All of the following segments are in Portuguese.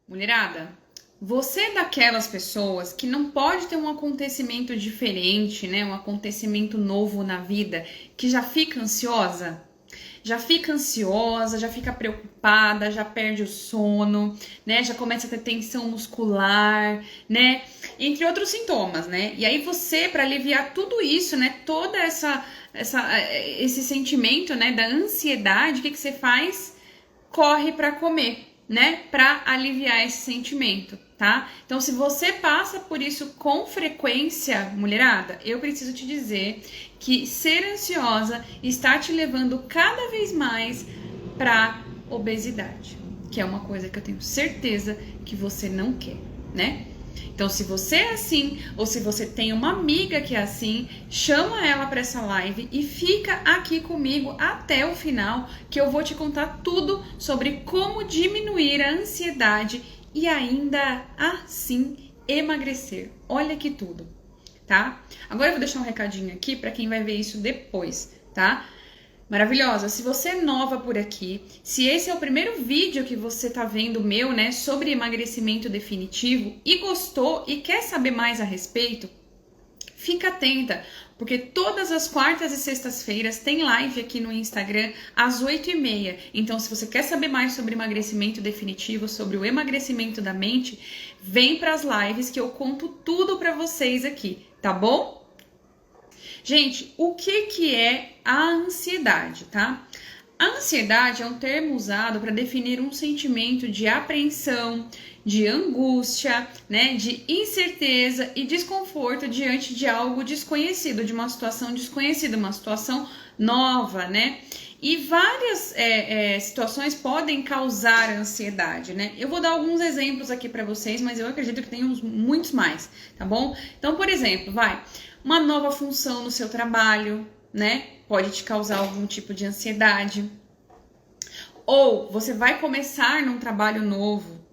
Mulherada, você é daquelas pessoas que não pode ter um acontecimento diferente, né? Um acontecimento novo na vida, que já fica ansiosa? Já fica ansiosa, já fica preocupada, já perde o sono, né? Já começa a ter tensão muscular, né? Entre outros sintomas, né? E aí você, para aliviar tudo isso, né? Toda esse sentimento, né? Da ansiedade, o que você faz? Corre para comer, né? Para aliviar esse sentimento, tá? Então, se você passa por isso com frequência, mulherada, eu preciso te dizer que ser ansiosa está te levando cada vez mais para obesidade, que é uma coisa que eu tenho certeza que você não quer, né? Então, se você é assim, ou se você tem uma amiga que é assim, chama ela para essa live e fica aqui comigo até o final, que eu vou te contar tudo sobre como diminuir a ansiedade e ainda assim emagrecer. Olha que tudo, tá? Agora eu vou deixar um recadinho aqui para quem vai ver isso depois, tá? Maravilhosa, se você é nova por aqui, se esse é o primeiro vídeo que você tá vendo meu, né, sobre emagrecimento definitivo e gostou e quer saber mais a respeito, fica atenta, porque todas as quartas e sextas-feiras tem live aqui no Instagram às 8h30. Então, se você quer saber mais sobre emagrecimento definitivo, sobre o emagrecimento da mente, vem para as lives que eu conto tudo para vocês aqui, tá bom? Gente, o que é a ansiedade, tá? A ansiedade é um termo usado para definir um sentimento de apreensão, de angústia, né, de incerteza e desconforto diante de algo desconhecido, de uma situação desconhecida, uma situação nova, né? E várias situações podem causar ansiedade, né? Eu vou dar alguns exemplos aqui para vocês, mas eu acredito que tem muitos mais, tá bom? Então, por exemplo, uma nova função no seu trabalho, né? Pode te causar algum tipo de ansiedade. Ou você vai começar num trabalho novo,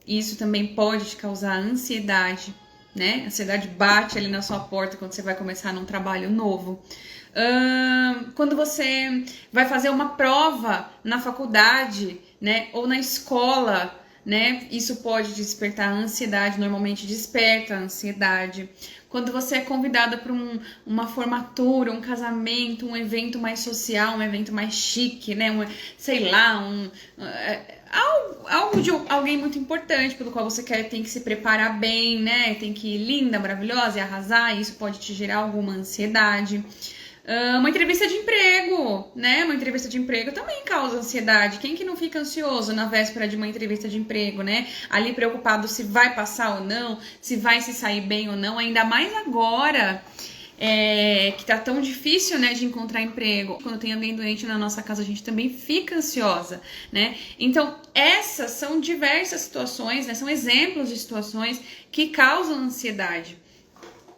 isso também pode te causar ansiedade, né? A ansiedade bate ali na sua porta quando você vai começar num trabalho novo. Quando você vai fazer uma prova na faculdade, né? Ou na escola, né? Isso pode despertar ansiedade, normalmente desperta a ansiedade. Quando você é convidada para uma formatura, um casamento, um evento mais social, um evento mais chique, né? Algo de alguém muito importante pelo qual você tem que se preparar bem, né? Tem que ir linda, maravilhosa e arrasar, e isso pode te gerar alguma ansiedade. Uma entrevista de emprego, né? Uma entrevista de emprego também causa ansiedade. Quem que não fica ansioso na véspera de uma entrevista de emprego, né? Ali preocupado se vai passar ou não, se vai se sair bem ou não, ainda mais agora que tá tão difícil, né, de encontrar emprego. Quando tem alguém doente na nossa casa, a gente também fica ansiosa, né? Então, essas são diversas situações, né? São exemplos de situações que causam ansiedade,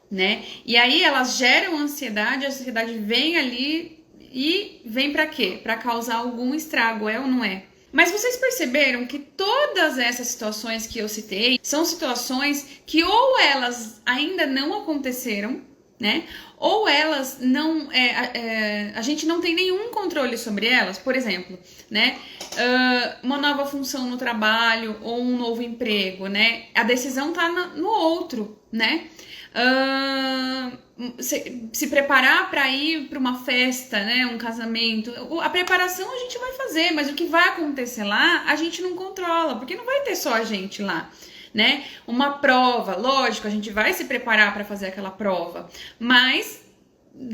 né? E aí elas geram ansiedade, a ansiedade vem ali e vem para quê? Para causar algum estrago, é ou não é? Mas vocês perceberam que todas essas situações que eu citei são situações que ou elas ainda não aconteceram, né? Ou elas não, a gente não tem nenhum controle sobre elas. Por exemplo, né? Uma nova função no trabalho ou um novo emprego, né? A decisão tá no outro, né? Se preparar para ir para uma festa, né, um casamento, a preparação a gente vai fazer, mas o que vai acontecer lá a gente não controla, porque não vai ter só a gente lá, né? Uma prova, lógico, a gente vai se preparar para fazer aquela prova, mas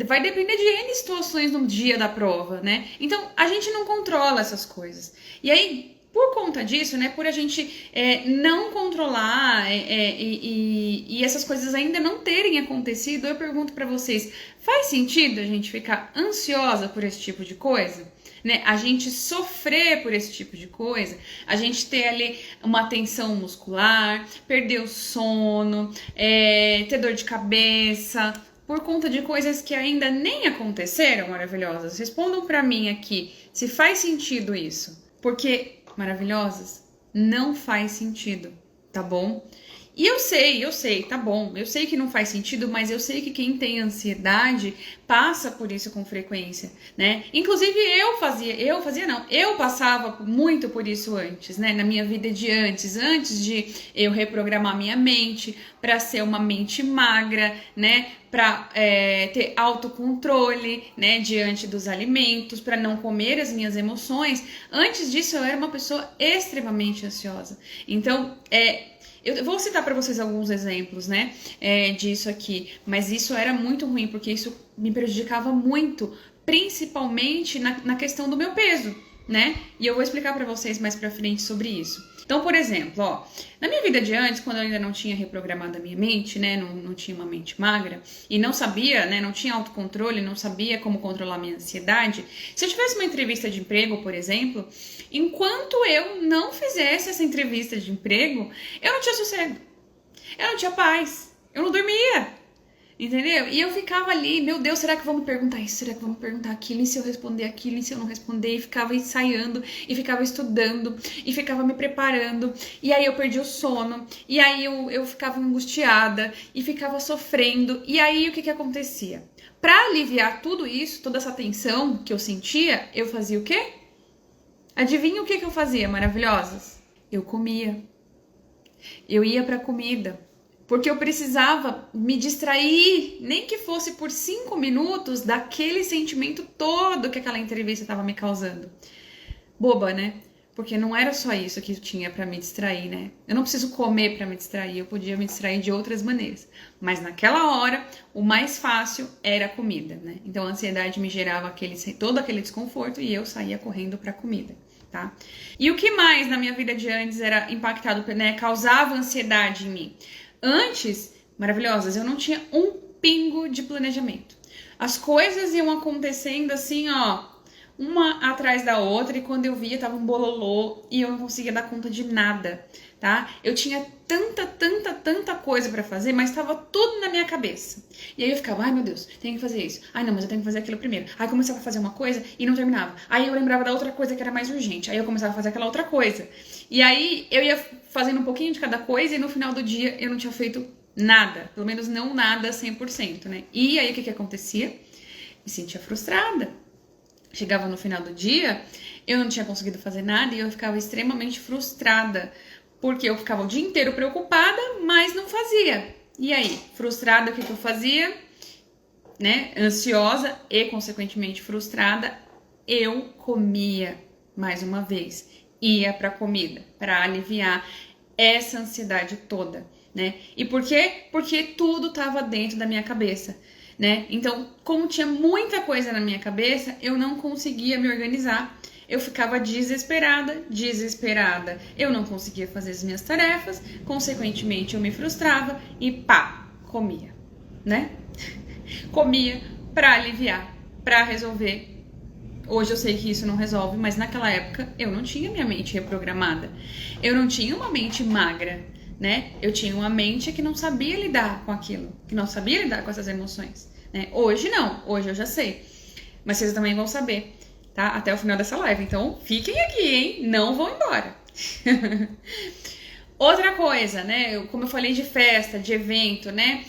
vai depender de N situações no dia da prova, né? Então a gente não controla essas coisas. E aí, por conta disso, né, por a gente não controlar e essas coisas ainda não terem acontecido, eu pergunto pra vocês, faz sentido a gente ficar ansiosa por esse tipo de coisa? Né? A gente sofrer por esse tipo de coisa, a gente ter ali uma tensão muscular, perder o sono, ter dor de cabeça, por conta de coisas que ainda nem aconteceram, maravilhosas. Respondam pra mim aqui se faz sentido isso, porque maravilhosas, não faz sentido, tá bom? E eu sei, tá bom, eu sei que não faz sentido, mas eu sei que quem tem ansiedade passa por isso com frequência, né? Inclusive eu passava muito por isso antes, né? Na minha vida de antes de eu reprogramar minha mente para ser uma mente magra, né? Para ter autocontrole, né? Diante dos alimentos, para não comer as minhas emoções. Antes disso, eu era uma pessoa extremamente ansiosa. Então, eu vou citar para vocês alguns exemplos, né, disso aqui, mas isso era muito ruim, porque isso me prejudicava muito, principalmente na questão do meu peso, né, e eu vou explicar para vocês mais pra frente sobre isso. Então, por exemplo, ó, na minha vida de antes, quando eu ainda não tinha reprogramado a minha mente, né, não tinha uma mente magra, e não sabia, né, não tinha autocontrole, não sabia como controlar a minha ansiedade, se eu tivesse uma entrevista de emprego, por exemplo, enquanto eu não fizesse essa entrevista de emprego, eu não tinha sossego, eu não tinha paz, eu não dormia, entendeu? E eu ficava ali, meu Deus, será que vão me perguntar isso? Será que vão me perguntar aquilo? E se eu responder aquilo? E se eu não responder? E ficava ensaiando, e ficava estudando, e ficava me preparando. E aí eu perdi o sono, e aí eu ficava angustiada, e ficava sofrendo. E aí o que acontecia? Pra aliviar tudo isso, toda essa tensão que eu sentia, eu fazia o quê? Adivinha o que eu fazia, maravilhosas? Eu comia. Eu ia pra comida. Porque eu precisava me distrair, nem que fosse por 5 minutos, daquele sentimento todo que aquela entrevista estava me causando. Boba, né? Porque não era só isso que eu tinha para me distrair, né? Eu não preciso comer para me distrair, eu podia me distrair de outras maneiras. Mas naquela hora, o mais fácil era a comida, né? Então a ansiedade me gerava todo aquele desconforto e eu saía correndo para a comida, tá? E o que mais na minha vida de antes era impactado, né? Causava ansiedade em mim? Antes, maravilhosas, eu não tinha um pingo de planejamento. As coisas iam acontecendo assim, ó, uma atrás da outra, e quando eu via, tava um bololô e eu não conseguia dar conta de nada, tá? Eu tinha tanta coisa pra fazer, mas tava tudo na minha cabeça. E aí eu ficava, ai meu Deus, tenho que fazer isso. Ai não, mas eu tenho que fazer aquilo primeiro. Aí eu começava a fazer uma coisa e não terminava. Aí eu lembrava da outra coisa que era mais urgente. Aí eu começava a fazer aquela outra coisa. E aí eu ia fazendo um pouquinho de cada coisa e no final do dia eu não tinha feito nada. Pelo menos não nada 100%, né? E aí o que acontecia? Me sentia frustrada. Chegava no final do dia, eu não tinha conseguido fazer nada e eu ficava extremamente frustrada, porque eu ficava o dia inteiro preocupada, mas não fazia. E aí, frustrada, o que eu fazia? Né? Ansiosa e, consequentemente, frustrada, eu comia mais uma vez. Ia pra comida, para aliviar essa ansiedade toda, né? E por quê? Porque tudo tava dentro da minha cabeça. Né? Então, como tinha muita coisa na minha cabeça, eu não conseguia me organizar. Eu ficava desesperada. Eu não conseguia fazer as minhas tarefas, consequentemente eu me frustrava e pá, comia, né? Comia pra aliviar, pra resolver. Hoje eu sei que isso não resolve, mas naquela época eu não tinha minha mente reprogramada. Eu não tinha uma mente magra, né? Eu tinha uma mente que não sabia lidar com aquilo, que não sabia lidar com essas emoções, né? Hoje não, hoje eu já sei, mas vocês também vão saber, tá? Até o final dessa live, então fiquem aqui, hein? Não vão embora. Outra coisa, né? Como eu falei de festa, de evento, né?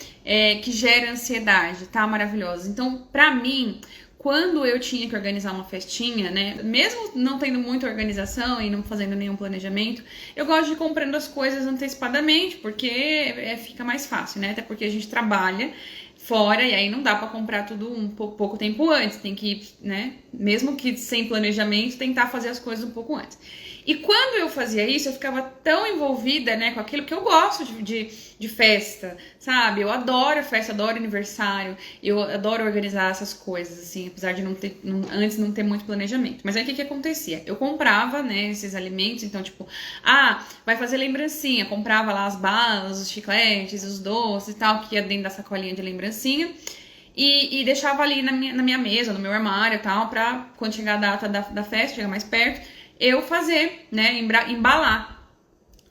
Que gera ansiedade, tá? Maravilhosa. Então, pra mim, quando eu tinha que organizar uma festinha, né? Mesmo não tendo muita organização e não fazendo nenhum planejamento, eu gosto de ir comprando as coisas antecipadamente, porque fica mais fácil, né? Até porque a gente trabalha fora e aí não dá pra comprar tudo um pouco tempo antes. Tem que, né? Mesmo que sem planejamento, tentar fazer as coisas um pouco antes. E quando eu fazia isso, eu ficava tão envolvida, né, com aquilo, que eu gosto de festa, sabe? Eu adoro festa, adoro aniversário, eu adoro organizar essas coisas, assim, apesar de antes não ter muito planejamento. Mas aí o que acontecia? Eu comprava, né, esses alimentos, então, tipo, vai fazer lembrancinha, comprava lá as balas, os chicletes, os doces e tal, que ia dentro da sacolinha de lembrancinha. E deixava ali na minha mesa, no meu armário e tal, pra quando chegar a data da festa, chegar mais perto, eu fazer, né, embalar.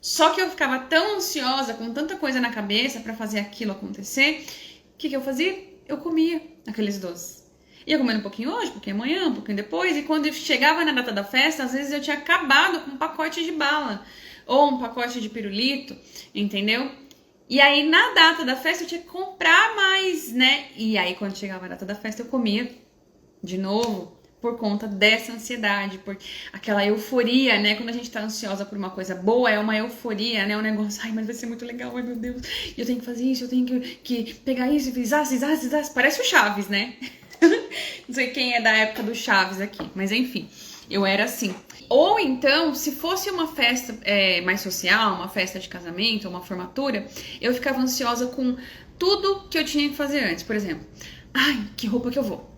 Só que eu ficava tão ansiosa, com tanta coisa na cabeça pra fazer aquilo acontecer, o que eu fazia? Eu comia aqueles doces. Ia comendo um pouquinho hoje, um pouquinho amanhã, um pouquinho depois, e quando eu chegava na data da festa, às vezes eu tinha acabado com um pacote de bala, ou um pacote de pirulito, entendeu? E aí, na data da festa, eu tinha que comprar mais, né? E aí, quando chegava a data da festa, eu comia de novo por conta dessa ansiedade, por aquela euforia, né? Quando a gente tá ansiosa por uma coisa boa, é uma euforia, né? Um negócio, ai, mas vai ser muito legal, ai meu Deus, eu tenho que fazer isso, eu tenho que pegar isso e zaz. Parece o Chaves, né? Não sei quem é da época do Chaves aqui, mas enfim, eu era assim. Ou então, se fosse uma festa mais social, uma festa de casamento, uma formatura, eu ficava ansiosa com tudo que eu tinha que fazer antes. Por exemplo, ai, que roupa que eu vou?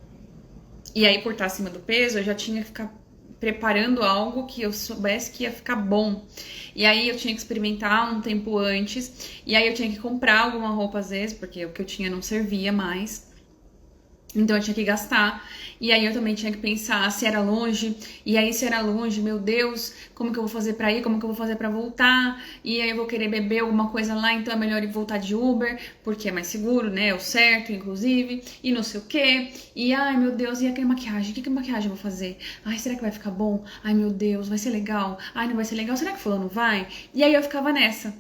E aí, por estar acima do peso, eu já tinha que ficar preparando algo que eu soubesse que ia ficar bom. E aí eu tinha que experimentar um tempo antes. E aí eu tinha que comprar alguma roupa às vezes, porque o que eu tinha não servia mais. Então eu tinha que gastar. E aí eu também tinha que pensar se era longe. E aí se era longe, meu Deus, como que eu vou fazer pra ir? Como que eu vou fazer pra voltar? E aí eu vou querer beber alguma coisa lá, então é melhor ir voltar de Uber, porque é mais seguro, né? É o certo, inclusive. E não sei o quê. E ai, meu Deus, e aquela maquiagem? Que maquiagem eu vou fazer? Ai, será que vai ficar bom? Ai, meu Deus, vai ser legal? Ai, não vai ser legal? Será que fulano vai? E aí eu ficava nessa.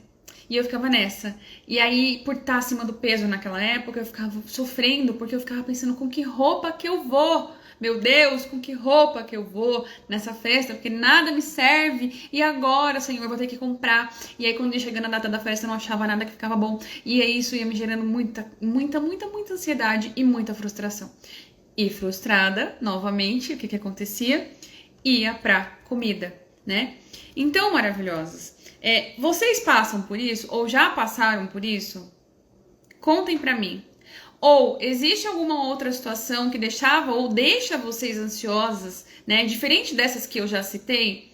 E aí, por estar acima do peso naquela época, eu ficava sofrendo, porque eu ficava pensando com que roupa que eu vou. Meu Deus, com que roupa que eu vou nessa festa? Porque nada me serve. E agora, Senhor, eu vou ter que comprar. E aí, quando ia chegando a data da festa, eu não achava nada que ficava bom. E aí, isso ia me gerando muita ansiedade e muita frustração. E frustrada, novamente, o que acontecia? Ia pra comida, né? Então, maravilhosas. Vocês passam por isso ou já passaram por isso? Contem pra mim. Ou existe alguma outra situação que deixava ou deixa vocês ansiosas, né? Diferente dessas que eu já citei?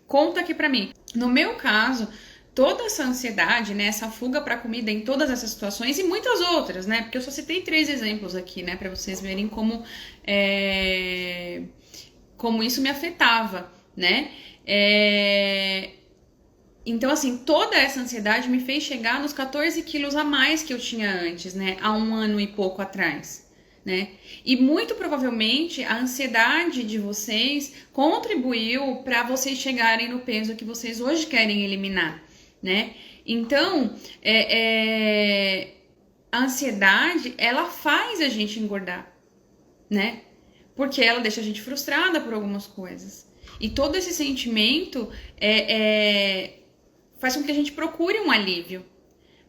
Conta aqui pra mim. No meu caso, toda essa ansiedade, né, essa fuga pra comida em todas essas situações e muitas outras, né? Porque eu só citei 3 exemplos aqui, né, pra vocês verem como isso me afetava, né? Então, assim, toda essa ansiedade me fez chegar nos 14 quilos a mais que eu tinha antes, né? Há 1 ano e pouco atrás, né? E muito provavelmente a ansiedade de vocês contribuiu para vocês chegarem no peso que vocês hoje querem eliminar, né? Então, a ansiedade, ela faz a gente engordar, né? Porque ela deixa a gente frustrada por algumas coisas. E todo esse sentimento faz com que a gente procure um alívio.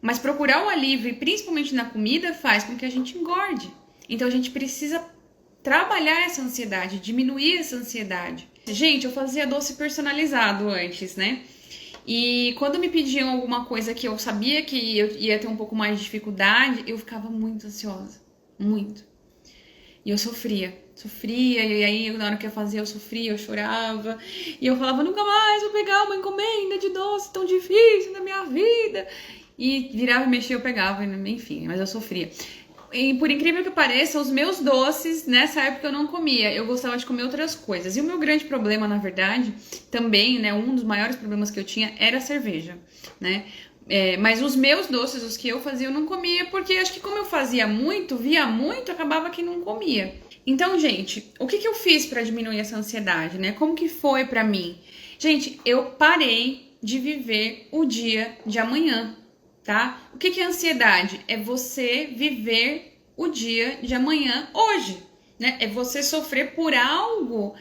Mas procurar o alívio, e principalmente na comida, faz com que a gente engorde. Então a gente precisa trabalhar essa ansiedade, diminuir essa ansiedade. Gente, eu fazia doce personalizado antes, né? E quando me pediam alguma coisa que eu sabia que eu ia ter um pouco mais de dificuldade, eu ficava muito ansiosa. Muito. E eu sofria, e aí na hora que eu fazia eu sofria, eu chorava, e eu falava, nunca mais vou pegar uma encomenda de doce tão difícil na minha vida. E virava e mexia, eu pegava, enfim, mas eu sofria. E por incrível que pareça, os meus doces, nessa época eu não comia, eu gostava de comer outras coisas. E o meu grande problema, na verdade, também, né, um dos maiores problemas que eu tinha era a cerveja, né? Mas os meus doces, os que eu fazia, eu não comia, porque acho que como eu fazia muito, via muito, acabava que não comia. Então, gente, o que eu fiz para diminuir essa ansiedade, né? Como que foi para mim? Gente, eu parei de viver o dia de amanhã, tá? O que é ansiedade? É você viver o dia de amanhã hoje, né? É você sofrer por algo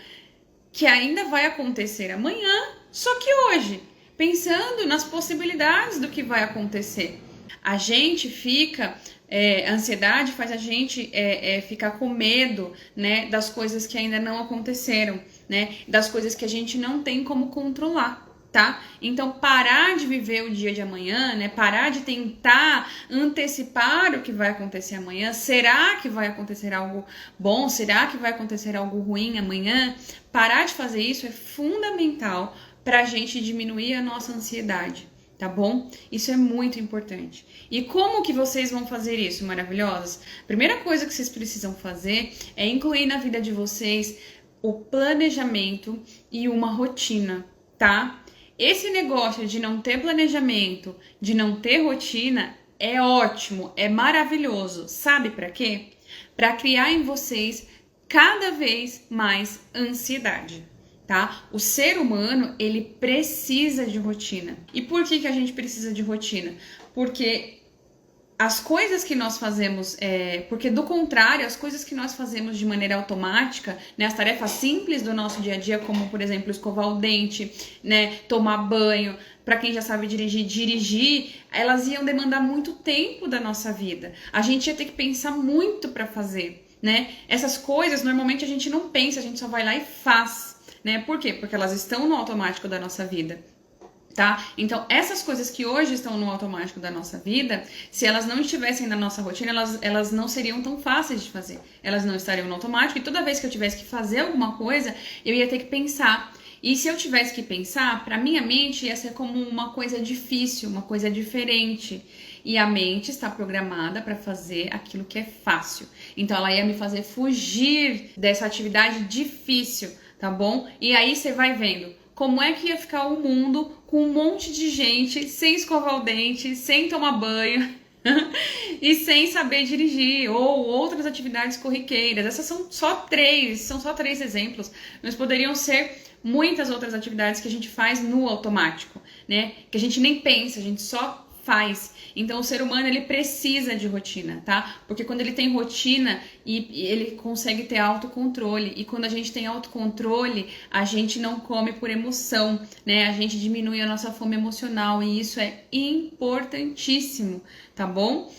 que ainda vai acontecer amanhã, só que hoje, pensando nas possibilidades do que vai acontecer. A gente fica, a ansiedade faz a gente ficar com medo, né, das coisas que ainda não aconteceram, né, das coisas que a gente não tem como controlar. Tá? Então, parar de viver o dia de amanhã, né? Parar de tentar antecipar o que vai acontecer amanhã. Será que vai acontecer algo bom? Será que vai acontecer algo ruim amanhã? Parar de fazer isso é fundamental para a gente diminuir a nossa ansiedade, tá bom? Isso é muito importante. E como que vocês vão fazer isso, maravilhosas? Primeira coisa que vocês precisam fazer é incluir na vida de vocês o planejamento e uma rotina, tá? Esse negócio de não ter planejamento, de não ter rotina, é ótimo, é maravilhoso. Sabe para quê? Para criar em vocês cada vez mais ansiedade, tá? O ser humano, ele precisa de rotina. E por que a gente precisa de rotina? Porque as coisas que nós fazemos, porque do contrário, as coisas que nós fazemos de maneira automática, né, as tarefas simples do nosso dia a dia, como por exemplo escovar o dente, né, tomar banho, para quem já sabe dirigir, elas iam demandar muito tempo da nossa vida. A gente ia ter que pensar muito para fazer, né? Essas coisas normalmente a gente não pensa, a gente só vai lá e faz, né? Por quê? Porque elas estão no automático da nossa vida. Tá? Então, essas coisas que hoje estão no automático da nossa vida, se elas não estivessem na nossa rotina, elas não seriam tão fáceis de fazer. Elas não estariam no automático e toda vez que eu tivesse que fazer alguma coisa, eu ia ter que pensar. E se eu tivesse que pensar, para minha mente ia ser como uma coisa difícil, uma coisa diferente. E a mente está programada para fazer aquilo que é fácil. Então, ela ia me fazer fugir dessa atividade difícil, tá bom? E aí você vai vendo como é que ia ficar o mundo com um monte de gente sem escovar o dente, sem tomar banho e sem saber dirigir, ou outras atividades corriqueiras. Essas são só três exemplos, mas poderiam ser muitas outras atividades que a gente faz no automático, né? Que a gente nem pensa, a gente só faz. Então o ser humano ele precisa de rotina, tá? Porque quando ele tem rotina e ele consegue ter autocontrole, e quando a gente tem autocontrole, a gente não come por emoção, né? A gente diminui a nossa fome emocional e isso é importantíssimo, tá bom?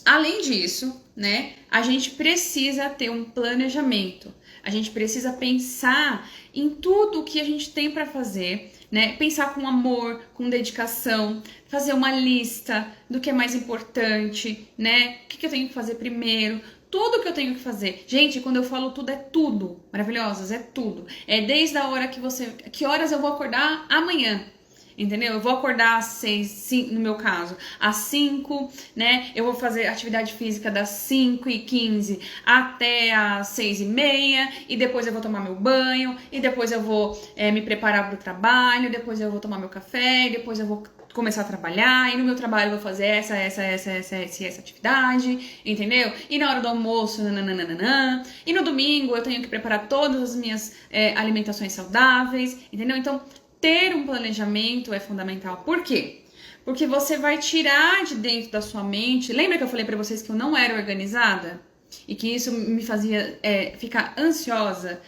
Além disso, né, a gente precisa ter um planejamento. A gente precisa pensar em tudo o que a gente tem para fazer, né? Pensar com amor, com dedicação, fazer uma lista do que é mais importante, né? O que eu tenho que fazer primeiro, tudo que eu tenho que fazer. Gente, quando eu falo tudo, é tudo. Maravilhosas, é tudo. É desde a hora que horas eu vou acordar amanhã. Entendeu? Eu vou acordar às 6, no meu caso, às 5, né? Eu vou fazer atividade física das 5h15 até às 6h30, e depois eu vou tomar meu banho, e depois eu vou me preparar para o trabalho, depois eu vou tomar meu café, e depois eu vou começar a trabalhar, e no meu trabalho eu vou fazer essa atividade, entendeu? E na hora do almoço, nananana, e no domingo eu tenho que preparar todas as minhas alimentações saudáveis, entendeu? Então, ter um planejamento é fundamental. Por quê? Porque você vai tirar de dentro da sua mente... Lembra que eu falei pra vocês que eu não era organizada? E que isso me fazia ficar ansiosa?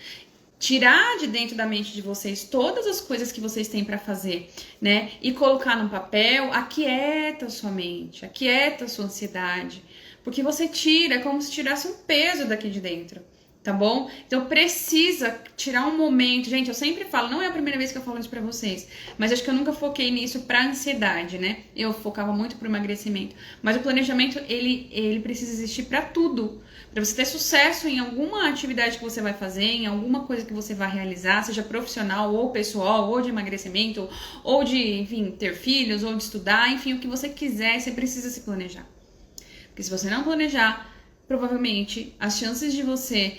Tirar de dentro da mente de vocês todas as coisas que vocês têm pra fazer, né? E colocar no papel, aquieta a sua mente, aquieta a sua ansiedade. Porque você tira, é como se tirasse um peso daqui de dentro. Tá bom? Então precisa tirar um momento. Gente, eu sempre falo, não é a primeira vez que eu falo isso pra vocês, mas acho que eu nunca foquei nisso pra ansiedade, né? Eu focava muito pro emagrecimento. Mas o planejamento, ele precisa existir pra tudo. Pra você ter sucesso em alguma atividade que você vai fazer, em alguma coisa que você vai realizar, seja profissional ou pessoal, ou de emagrecimento, ou de, enfim, ter filhos, ou de estudar, enfim, o que você quiser, você precisa se planejar. Porque se você não planejar, provavelmente as chances de você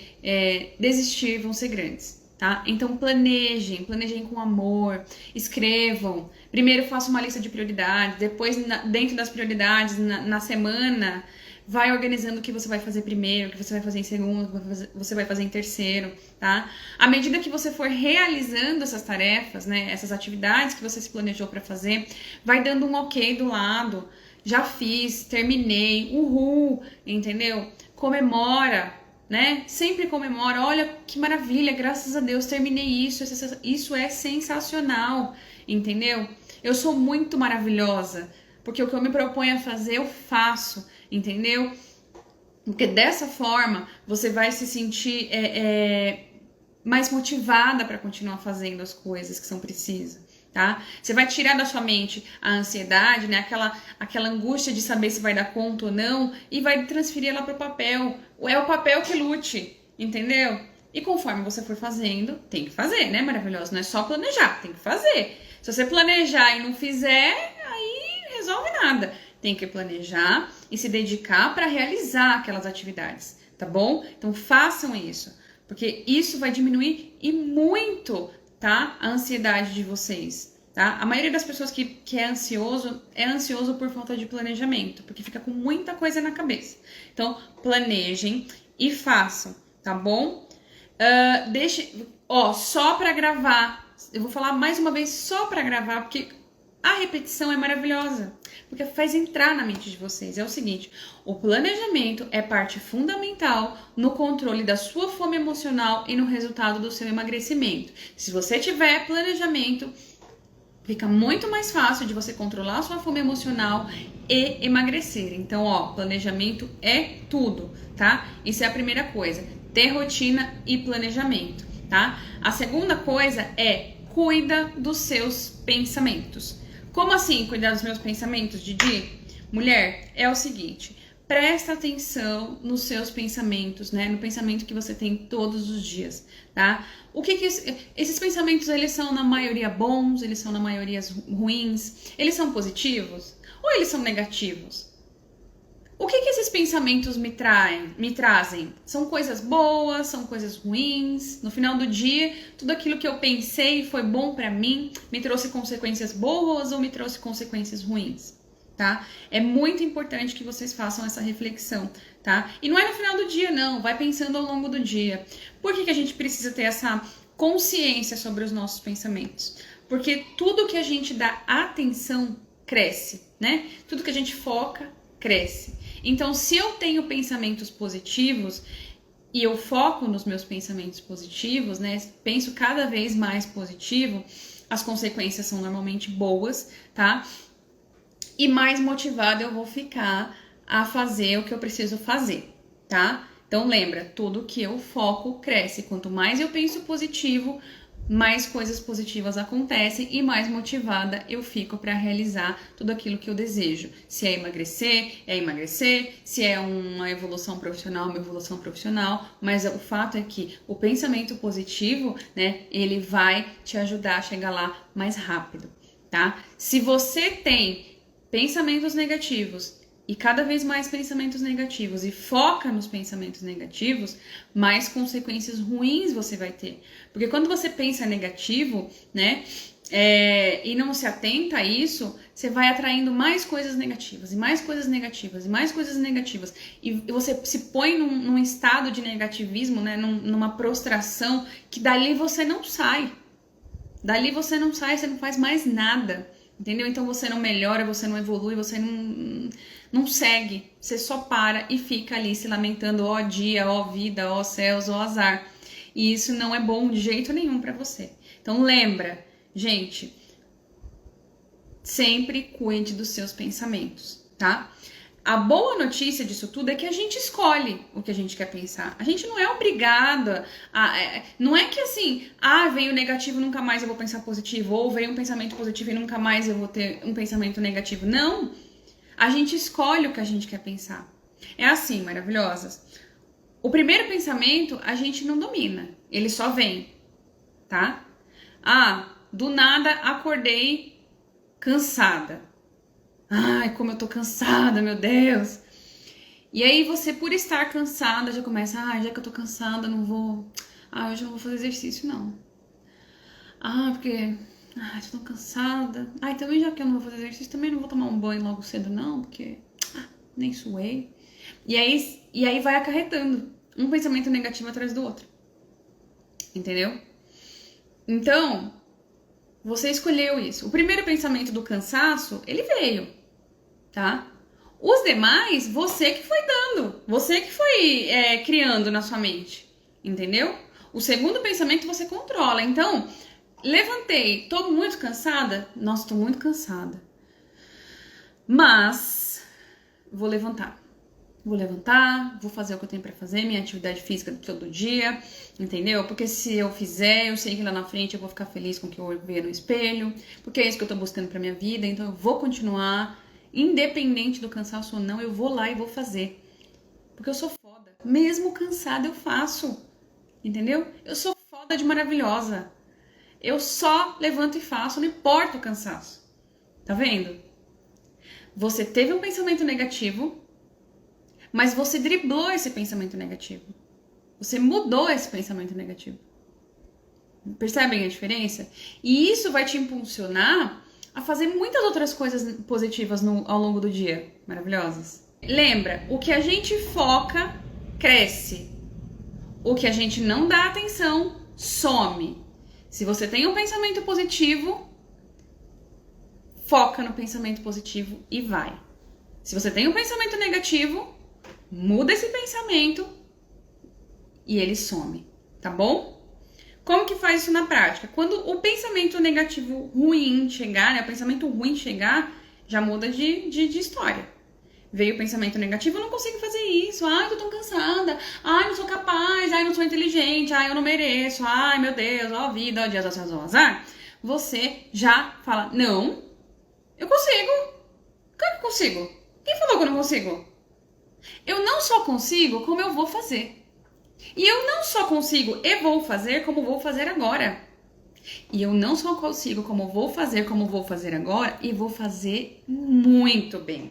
desistir vão ser grandes, tá? Então planejem com amor, escrevam. Primeiro faça uma lista de prioridades, depois dentro das prioridades, na semana, vai organizando o que você vai fazer primeiro, o que você vai fazer em segundo, o que você vai fazer em terceiro, tá? À medida que você for realizando essas tarefas, né, essas atividades que você se planejou para fazer, vai dando um ok do lado. Já fiz, terminei, uhul, entendeu? Comemora, né? Sempre comemora. Olha que maravilha, graças a Deus terminei isso. Isso é sensacional, entendeu? Eu sou muito maravilhosa, porque o que eu me proponho a fazer, eu faço, entendeu? Porque dessa forma você vai se sentir mais motivada para continuar fazendo as coisas que são precisas. Tá? Você vai tirar da sua mente a ansiedade, né? Aquela angústia de saber se vai dar conta ou não, e vai transferir ela para o papel. É o papel que lute, entendeu? E conforme você for fazendo, tem que fazer, né? Maravilhoso. Não é só planejar, tem que fazer. Se você planejar e não fizer, aí resolve nada. Tem que planejar e se dedicar para realizar aquelas atividades, tá bom? Então façam isso, porque isso vai diminuir e muito, tá? A ansiedade de vocês, tá? A maioria das pessoas que é ansioso por falta de planejamento, porque fica com muita coisa na cabeça. Então, planejem e façam, tá bom? Só pra gravar. Eu vou falar mais uma vez só pra gravar, porque A repetição é maravilhosa, porque faz entrar na mente de vocês. É o seguinte, o planejamento é parte fundamental no controle da sua fome emocional e no resultado do seu emagrecimento. Se você tiver planejamento, fica muito mais fácil de você controlar a sua fome emocional e emagrecer. Então, planejamento é tudo, tá? Isso é a primeira coisa, ter rotina e planejamento, tá? A segunda coisa é cuida dos seus pensamentos. Como assim cuidar dos meus pensamentos, Didi? Mulher, é o seguinte, presta atenção nos seus pensamentos, né? No pensamento que você tem todos os dias, tá? O que esses pensamentos, eles são na maioria bons, eles são na maioria ruins, eles são positivos ou eles são negativos? O que esses pensamentos me trazem? São coisas boas, são coisas ruins? No final do dia, tudo aquilo que eu pensei foi bom pra mim, me trouxe consequências boas ou me trouxe consequências ruins? Tá? É muito importante que vocês façam essa reflexão, tá? E não é no final do dia, não. Vai pensando ao longo do dia. Por que a gente precisa ter essa consciência sobre os nossos pensamentos? Porque tudo que a gente dá atenção cresce, né? Tudo que a gente foca, cresce. Então, se eu tenho pensamentos positivos e eu foco nos meus pensamentos positivos, né? Penso cada vez mais positivo, as consequências são normalmente boas, tá? E mais motivada eu vou ficar a fazer o que eu preciso fazer, tá? Então lembra, tudo que eu foco cresce. Quanto mais eu penso positivo, mais coisas positivas acontecem e mais motivada eu fico para realizar tudo aquilo que eu desejo. Se é emagrecer, se é uma evolução profissional, uma evolução profissional, mas o fato é que o pensamento positivo, né, ele vai te ajudar a chegar lá mais rápido, tá? Se você tem pensamentos negativos e cada vez mais pensamentos negativos e foca nos pensamentos negativos, mais consequências ruins você vai ter. Porque quando você pensa negativo, né, e não se atenta a isso, você vai atraindo mais coisas negativas, e mais coisas negativas, e mais coisas negativas. E você se põe num estado de negativismo, né, numa prostração, que dali você não sai. Dali você não sai, você não faz mais nada. Entendeu? Então você não melhora, você não evolui, você não segue. Você só para e fica ali se lamentando, ó dia, ó vida, ó céus, ó azar. E isso não é bom de jeito nenhum pra você. Então lembra, gente, sempre cuide dos seus pensamentos, tá? A boa notícia disso tudo é que a gente escolhe o que a gente quer pensar. A gente não é obrigada não é que assim, veio negativo, nunca mais eu vou pensar positivo, ou veio um pensamento positivo e nunca mais eu vou ter um pensamento negativo. Não! A gente escolhe o que a gente quer pensar. É assim, maravilhosas. O primeiro pensamento a gente não domina, ele só vem, tá? Do nada acordei cansada. Ai, como eu tô cansada, meu Deus. E aí você, por estar cansada, já começa, já que eu tô cansada, não vou... hoje eu não vou fazer exercício, não. Porque... tô tão cansada. Também já que eu não vou fazer exercício, também não vou tomar um banho logo cedo, não, porque... nem suei. E aí vai acarretando um pensamento negativo atrás do outro. Entendeu? Então, você escolheu isso. O primeiro pensamento do cansaço, ele veio. Tá? Os demais, você que foi dando, você que foi criando na sua mente, entendeu? O segundo pensamento você controla. Então, levantei, tô muito cansada? Nossa, tô muito cansada. Mas, vou levantar, vou fazer o que eu tenho pra fazer, minha atividade física todo dia, entendeu? Porque se eu fizer, eu sei que lá na frente eu vou ficar feliz com o que eu ver no espelho, porque é isso que eu tô buscando pra minha vida, então eu vou continuar. Independente do cansaço ou não, eu vou lá e vou fazer. Porque eu sou foda. Mesmo cansada, eu faço. Entendeu? Eu sou foda de maravilhosa. Eu só levanto e faço, não importa o cansaço. Tá vendo? Você teve um pensamento negativo, mas você driblou esse pensamento negativo. Você mudou esse pensamento negativo. Percebem a diferença? E isso vai te impulsionar a fazer muitas outras coisas positivas ao longo do dia. Maravilhosas. Lembra, o que a gente foca, cresce. O que a gente não dá atenção, some. Se você tem um pensamento positivo, foca no pensamento positivo e vai. Se você tem um pensamento negativo, muda esse pensamento e ele some, tá bom? Como que faz isso na prática? Quando o pensamento negativo ruim chegar, né? O pensamento ruim chegar, já muda de história. Veio o pensamento negativo, eu não consigo fazer isso. Ai, tô tão cansada. Ai, não sou capaz. Ai, não sou inteligente. Ai, eu não mereço. Ai, meu Deus, ó vida, ó dia, ó azar. Você já fala, não, eu consigo. Claro que eu consigo. Quem falou que eu não consigo? Eu não só consigo, como eu vou fazer. E eu não só consigo e vou fazer, como vou fazer agora. E eu não só consigo, como vou fazer agora, e vou fazer muito bem.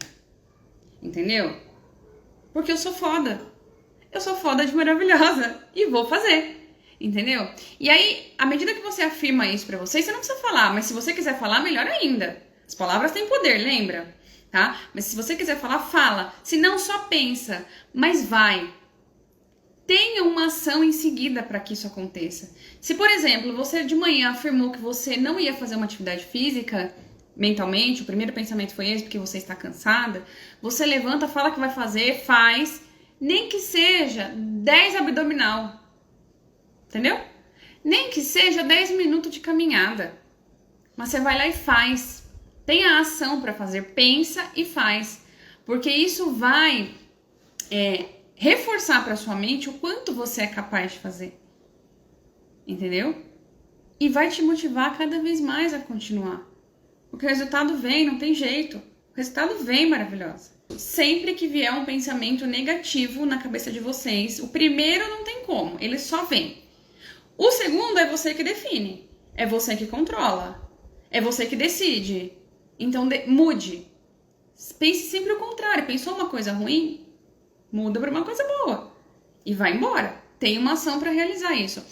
Entendeu? Porque eu sou foda. Eu sou foda de maravilhosa. E vou fazer. Entendeu? E aí, à medida que você afirma isso pra você não precisa falar. Mas se você quiser falar, melhor ainda. As palavras têm poder, lembra? Tá? Mas se você quiser falar, fala. Se não, só pensa. Mas vai. Tenha uma ação em seguida para que isso aconteça. Se, por exemplo, você de manhã afirmou que você não ia fazer uma atividade física, mentalmente, o primeiro pensamento foi esse, porque você está cansada, você levanta, fala que vai fazer, faz, nem que seja 10 abdominal, entendeu? Nem que seja 10 minutos de caminhada, mas você vai lá e faz. Tenha a ação para fazer, pensa e faz, porque isso vai reforçar para sua mente o quanto você é capaz de fazer, entendeu? E vai te motivar cada vez mais a continuar. Porque o resultado vem, não tem jeito. O resultado vem maravilhoso. Sempre que vier um pensamento negativo na cabeça de vocês, o primeiro não tem como, ele só vem. O segundo é você que define, é você que controla, é você que decide. Então mude. Pense sempre o contrário. Pensou uma coisa ruim? Muda para uma coisa boa e vai embora. Tem uma ação para realizar isso.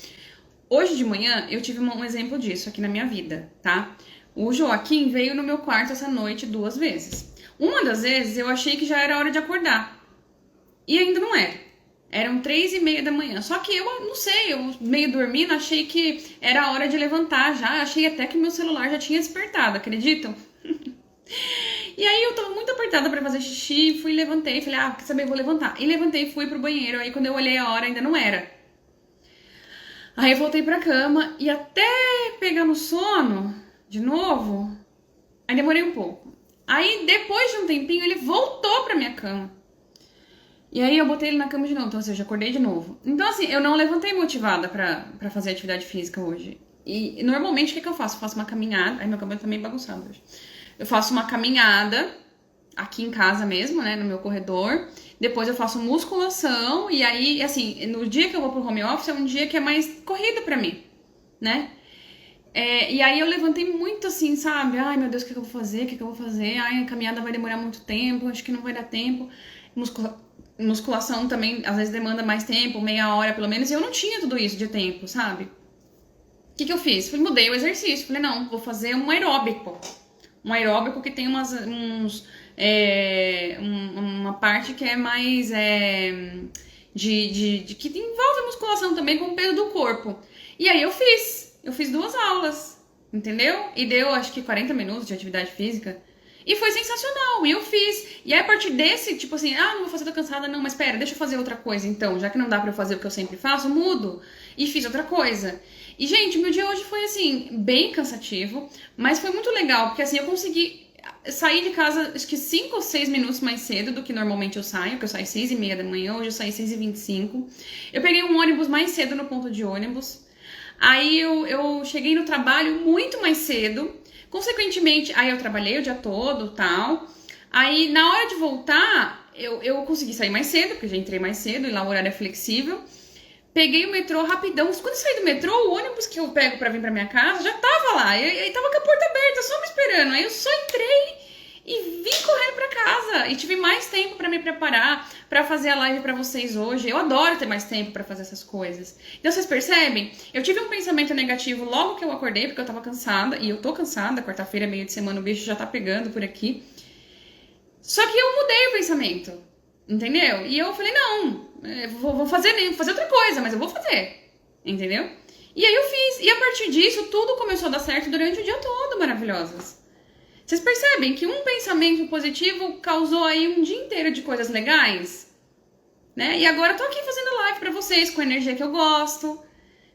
Hoje de manhã eu tive um exemplo disso aqui na minha vida, tá? O Joaquim veio no meu quarto essa noite 2 vezes. Uma das vezes eu achei que já era hora de acordar. E ainda não era. Eram 3:30 da manhã. Só que eu não sei, eu meio dormindo, achei que era a hora de levantar já. Achei até que meu celular já tinha despertado, acreditam? E aí eu tava muito apertada pra fazer xixi, fui, levantei, falei, quer saber, vou levantar. E levantei e fui pro banheiro, aí quando eu olhei a hora ainda não era. Aí eu voltei pra cama e até pegar no sono, de novo, aí demorei um pouco. Aí depois de um tempinho ele voltou pra minha cama. E aí eu botei ele na cama de novo, então assim, eu já acordei de novo. Então assim, eu não levantei motivada pra fazer atividade física hoje. E normalmente o que eu faço? Eu faço uma caminhada, aí meu cabelo tá meio bagunçado hoje. Eu faço uma caminhada aqui em casa mesmo, né, no meu corredor. Depois eu faço musculação e aí, assim, no dia que eu vou pro home office é um dia que é mais corrido pra mim, né? E aí eu levantei muito assim, sabe? Ai, meu Deus, o que eu vou fazer? O que eu vou fazer? Ai, a caminhada vai demorar muito tempo, acho que não vai dar tempo. Musculação também, às vezes, demanda mais tempo, meia hora pelo menos. E eu não tinha tudo isso de tempo, sabe? O que eu fiz? Mudei o exercício. Falei, não, vou fazer um aeróbico. Um aeróbico que tem uma parte que é mais que envolve musculação também com o peso do corpo. E aí eu fiz 2 aulas, entendeu? E deu acho que 40 minutos de atividade física. E foi sensacional, e eu fiz. E aí a partir desse, tipo assim, não vou fazer, tô cansada, não, mas pera, deixa eu fazer outra coisa então. Já que não dá pra eu fazer o que eu sempre faço, mudo. E fiz outra coisa. E, gente, meu dia hoje foi, assim, bem cansativo, mas foi muito legal, porque, assim, eu consegui sair de casa, acho que 5 ou 6 minutos mais cedo do que normalmente eu saio, porque eu saio 6:30 da manhã, hoje eu saí 6:25. Eu peguei um ônibus mais cedo no ponto de ônibus. Aí eu cheguei no trabalho muito mais cedo. Consequentemente, aí eu trabalhei o dia todo, tal. Aí, na hora de voltar, eu consegui sair mais cedo, porque eu já entrei mais cedo, e lá o horário é flexível. Peguei o metrô rapidão. Quando eu saí do metrô, o ônibus que eu pego pra vir pra minha casa já tava lá. E tava com a porta aberta, só me esperando. Aí eu só entrei e vim correndo pra casa. E tive mais tempo pra me preparar, pra fazer a live pra vocês hoje. Eu adoro ter mais tempo pra fazer essas coisas. Então vocês percebem? Eu tive um pensamento negativo logo que eu acordei, porque eu tava cansada. E eu tô cansada, quarta-feira, meio de semana, o bicho já tá pegando por aqui. Só que eu mudei o pensamento, entendeu? E eu falei, não, vou fazer outra coisa, mas eu vou fazer, entendeu? E aí eu fiz. E a partir disso, tudo começou a dar certo durante o dia todo, maravilhosas. Vocês percebem que um pensamento positivo causou aí um dia inteiro de coisas legais? Né? E agora eu tô aqui fazendo live pra vocês com a energia que eu gosto,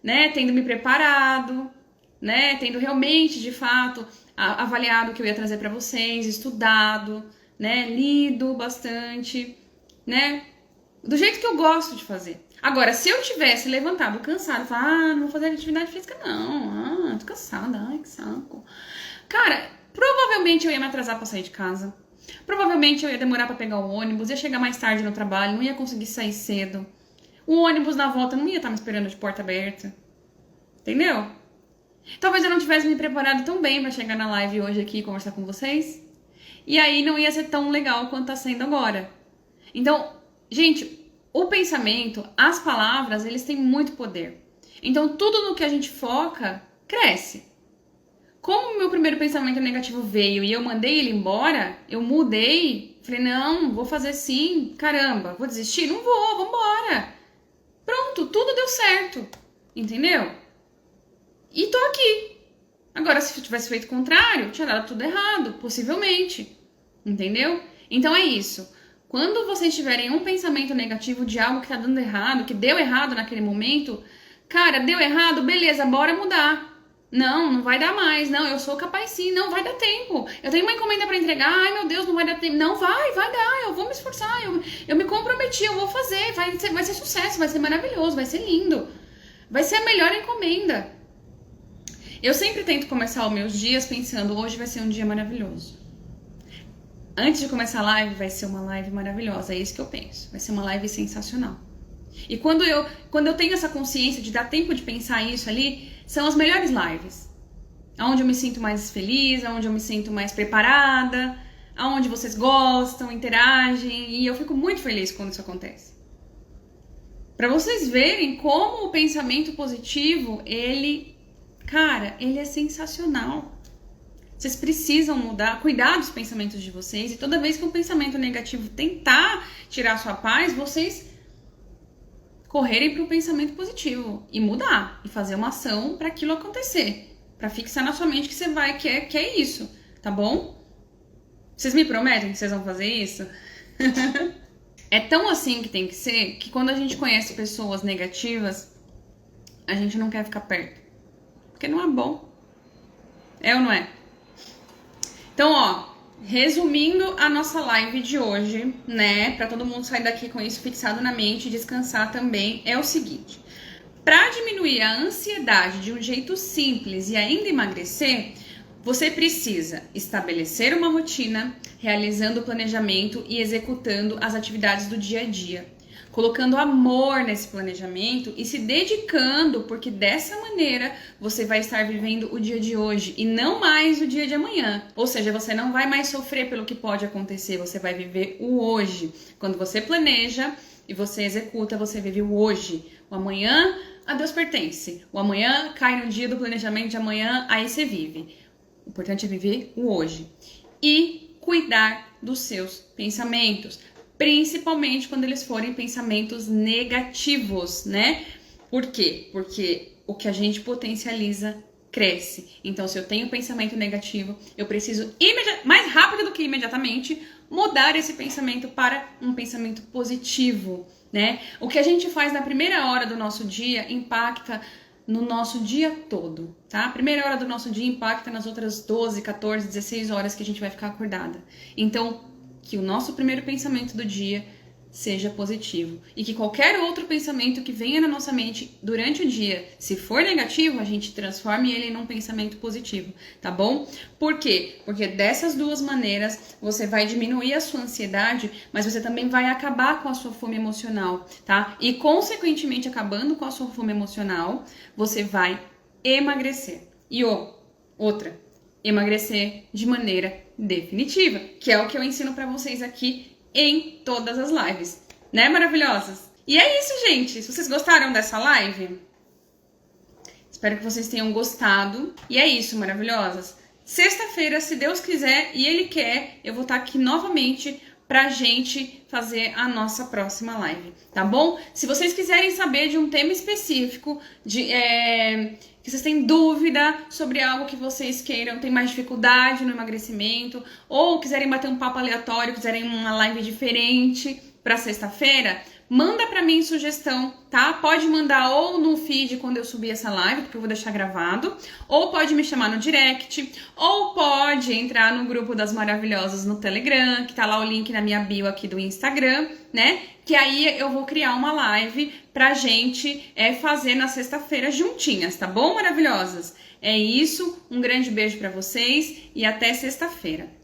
né? Tendo me preparado, né? Tendo realmente, de fato, avaliado o que eu ia trazer pra vocês, estudado, né? Lido bastante, né? Do jeito que eu gosto de fazer. Agora, se eu tivesse levantado cansado, falar, não vou fazer atividade física não, tô cansada, ai que saco. Cara, provavelmente eu ia me atrasar pra sair de casa. Provavelmente eu ia demorar pra pegar o ônibus, ia chegar mais tarde no trabalho, não ia conseguir sair cedo. O ônibus na volta não ia estar me esperando de porta aberta. Entendeu? Talvez eu não tivesse me preparado tão bem pra chegar na live hoje aqui e conversar com vocês. E aí não ia ser tão legal quanto tá sendo agora. Então, gente, o pensamento, as palavras, eles têm muito poder. Então, tudo no que a gente foca, cresce. Como o meu primeiro pensamento negativo veio e eu mandei ele embora, eu mudei, falei, não, vou fazer sim, caramba, vou desistir? Não vou, vambora. Pronto, tudo deu certo, entendeu? E tô aqui. Agora, se eu tivesse feito o contrário, tinha dado tudo errado, possivelmente, entendeu? Então é isso. Quando vocês tiverem um pensamento negativo de algo que tá dando errado, que deu errado naquele momento, cara, deu errado, beleza, bora mudar. Não vai dar mais. Não, eu sou capaz sim. Não, vai dar tempo. Eu tenho uma encomenda pra entregar. Ai, meu Deus, não vai dar tempo. Não, vai dar. Eu vou me esforçar. Eu me comprometi, eu vou fazer. Vai ser sucesso, vai ser maravilhoso, vai ser lindo. Vai ser a melhor encomenda. Eu sempre tento começar os meus dias pensando, hoje vai ser um dia maravilhoso. Antes de começar a live, vai ser uma live maravilhosa. É isso que eu penso. Vai ser uma live sensacional. E quando eu tenho essa consciência de dar tempo de pensar isso ali, são as melhores lives. Onde eu me sinto mais feliz, onde eu me sinto mais preparada, onde vocês gostam, interagem, e eu fico muito feliz quando isso acontece. Pra vocês verem como o pensamento positivo, ele é sensacional. Vocês precisam mudar, cuidar dos pensamentos de vocês, e toda vez que um pensamento negativo tentar tirar sua paz, vocês correrem para o pensamento positivo e mudar e fazer uma ação para aquilo acontecer, para fixar na sua mente que você vai quer isso, tá bom? Vocês me prometem que vocês vão fazer isso? É tão assim que tem que ser que quando a gente conhece pessoas negativas, a gente não quer ficar perto, porque não é bom. É ou não é? Então, ó, resumindo a nossa live de hoje, né, para todo mundo sair daqui com isso fixado na mente e descansar também, é o seguinte: para diminuir a ansiedade de um jeito simples e ainda emagrecer, você precisa estabelecer uma rotina, realizando o planejamento e executando as atividades do dia a dia, colocando amor nesse planejamento e se dedicando, porque dessa maneira você vai estar vivendo o dia de hoje e não mais o dia de amanhã. Ou seja, você não vai mais sofrer pelo que pode acontecer, você vai viver o hoje. Quando você planeja e você executa, você vive o hoje. O amanhã, a Deus pertence. O amanhã cai no dia do planejamento de amanhã, aí você vive. O importante é viver o hoje. E cuidar dos seus pensamentos. Principalmente quando eles forem pensamentos negativos, né? Por quê? Porque o que a gente potencializa cresce. Então, se eu tenho pensamento negativo, eu preciso mais rápido do que imediatamente mudar esse pensamento para um pensamento positivo, né? O que a gente faz na primeira hora do nosso dia impacta no nosso dia todo, tá? A primeira hora do nosso dia impacta nas outras 12, 14, 16 horas que a gente vai ficar acordada. Então, que o nosso primeiro pensamento do dia seja positivo. E que qualquer outro pensamento que venha na nossa mente durante o dia, se for negativo, a gente transforme ele num pensamento positivo, tá bom? Por quê? Porque dessas duas maneiras você vai diminuir a sua ansiedade, mas você também vai acabar com a sua fome emocional, tá? E consequentemente, acabando com a sua fome emocional, você vai emagrecer. E outra, emagrecer de maneira definitiva, que é o que eu ensino pra vocês aqui em todas as lives, né, maravilhosas? E é isso, gente. Se vocês gostaram dessa live, espero que vocês tenham gostado. E é isso, maravilhosas. Sexta-feira, se Deus quiser e Ele quer, eu vou estar aqui novamente pra gente fazer a nossa próxima live, tá bom? Se vocês quiserem saber de um tema específico, que vocês têm dúvida sobre algo que vocês queiram, tem mais dificuldade no emagrecimento, ou quiserem bater um papo aleatório, quiserem uma live diferente pra sexta-feira, manda pra mim sugestão, tá? Pode mandar ou no feed quando eu subir essa live, porque eu vou deixar gravado, ou pode me chamar no direct, ou pode entrar no grupo das maravilhosas no Telegram, que tá lá o link na minha bio aqui do Instagram, né? Que aí eu vou criar uma live pra gente fazer na sexta-feira juntinhas, tá bom, maravilhosas? É isso, um grande beijo pra vocês e até sexta-feira.